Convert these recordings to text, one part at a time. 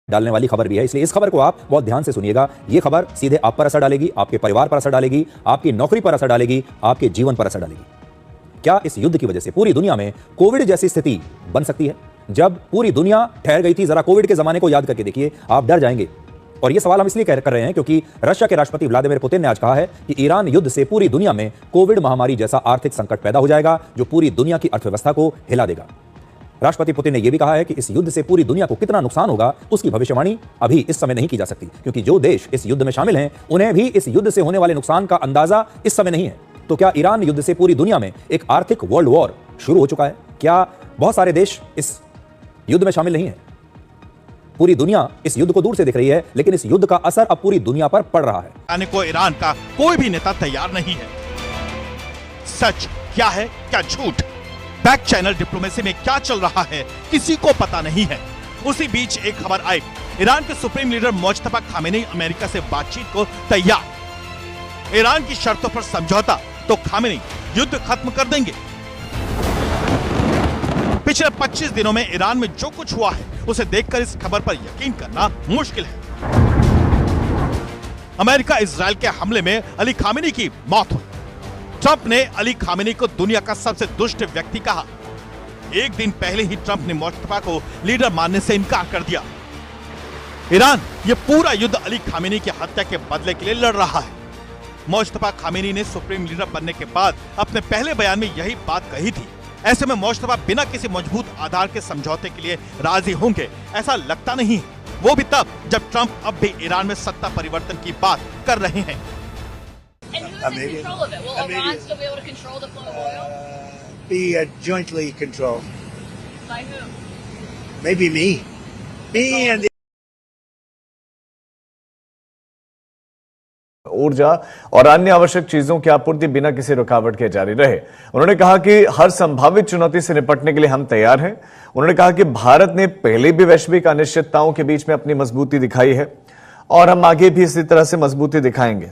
डालने वाली खबर भी है, इसलिए इस खबर को आप बहुत ध्यान से सुनिएगा। ये खबर सीधे आप पर असर डालेगी, आपके परिवार पर असर डालेगी, आपकी नौकरी पर असर डालेगी, आपके जीवन पर असर डालेगी। क्या इस युद्ध की वजह से पूरी दुनिया में कोविड जैसी स्थिति बन सकती है? जब पूरी दुनिया ठहर गई थी, जरा कोविड के जमाने को याद करके देखिए, आप डर जाएंगे। और यह सवाल हम इसलिए कर रहे हैं क्योंकि रशिया के राष्ट्रपति व्लादिमीर पुतिन ने आज कहा है कि ईरान युद्ध से पूरी दुनिया में कोविड महामारी जैसा आर्थिक संकट पैदा हो जाएगा जो पूरी दुनिया की अर्थव्यवस्था को हिला देगा। राष्ट्रपति पुतिन ने यह भी कहा है कि इस युद्ध से पूरी दुनिया को कितना नुकसान होगा उसकी भविष्यवाणी अभी इस समय नहीं की जा सकती, क्योंकि जो देश इस युद्ध में शामिल हैं उन्हें भी इस युद्ध से होने वाले नुकसान का अंदाजा इस समय नहीं है। तो क्या ईरान युद्ध से पूरी दुनिया में एक आर्थिक वर्ल्ड वॉर शुरू हो चुका है? क्या बहुत सारे देश इस युद्ध में शामिल नहीं है? पूरी दुनिया इस युद्ध को दूर से देख रही है, लेकिन इस युद्ध का असर अब पूरी दुनिया पर पड़ रहा है। आने को ईरान का कोई भी नेता तैयार नहीं है। सच क्या है, क्या झूठ, बैक चैनल डिप्लोमेसी में क्या चल रहा है किसी को पता नहीं है। उसी बीच एक खबर आई, ईरान के supreme leader Mojtaba Khamenei America से बातचीत को तैयार। ईरान की शर्तों पर समझौता तो खामेनी युद्ध खत्म कर देंगे। पिछले 25 दिनों में ईरान में जो कुछ हुआ है उसे देखकर इस खबर पर यकीन करना मुश्किल है। अमेरिका इजराइल के हमले में अली खामेनी की मौत हुई। ट्रंप ने अली खामेनी को दुनिया का सबसे दुष्ट व्यक्ति कहा। एक दिन पहले ही ट्रंप ने मुज्तबा को लीडर मानने से इनकार कर दिया। ईरान ये पूरा युद्ध अली खामेनी की हत्या के बदले के लिए लड़ रहा है। मुज्तबा खामेनी ने सुप्रीम लीडर बनने के बाद अपने पहले बयान में यही बात कही थी। ऐसे में मुज्तबा बिना किसी मजबूत आधार के समझौते के लिए राजी होंगे ऐसा लगता नहीं है, वो भी तब जब ट्रंप अब भी ईरान में सत्ता परिवर्तन की बात कर रहे हैं। And who's in control of it? Will Iran still be able to control the flow of oil? Be jointly controlled. By who? Maybe me. Me and ऊर्जा और अन्य आवश्यक चीजों की आपूर्ति बिना किसी रुकावट के जारी रहे। उन्होंने कहा कि हर संभावित चुनौती से निपटने के लिए हम तैयार हैं। उन्होंने कहा कि भारत ने पहले भी वैश्विक अनिश्चितताओं के बीच में अपनी मजबूती दिखाई है और हम आगे भी इसी तरह से मजबूती दिखाएंगे।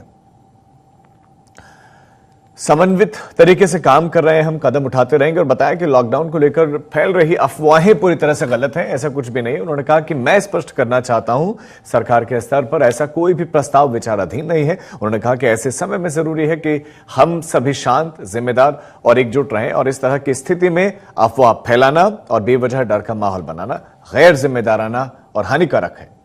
समन्वित तरीके से काम कर रहे हैं, हम कदम उठाते रहेंगे। और बताया कि लॉकडाउन को लेकर फैल रही अफवाहें पूरी तरह से गलत हैं, ऐसा कुछ भी नहीं। उन्होंने कहा कि मैं स्पष्ट करना चाहता हूं, सरकार के स्तर पर ऐसा कोई भी प्रस्ताव विचाराधीन नहीं है। उन्होंने कहा कि ऐसे समय में जरूरी है कि हम सभी शांत, जिम्मेदार और एकजुट रहें और इस तरह की स्थिति में अफवाह फैलाना और बेवजह डर का माहौल बनाना गैर जिम्मेदाराना और हानिकारक है।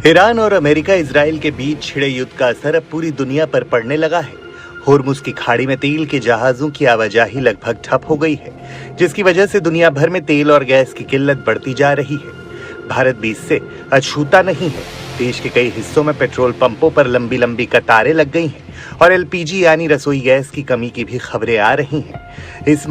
ईरान और अमेरिका इजराइल के बीच छिड़े युद्ध का असर अब पूरी दुनिया पर पड़ने लगा है। होर्मुज की खाड़ी में तेल के जहाजों की आवाजाही लगभग ठप हो गई है, जिसकी वजह से दुनिया भर में तेल और गैस की किल्लत बढ़ती जा रही है। भारत भी इससे अछूता नहीं है। देश के कई हिस्सों में पेट्रोल पंपों पर लंबी लंबी कतारें लग गई हैं और एलपीजी यानी रसोई गैस की कमी की भी खबरें आ रही हैं। इस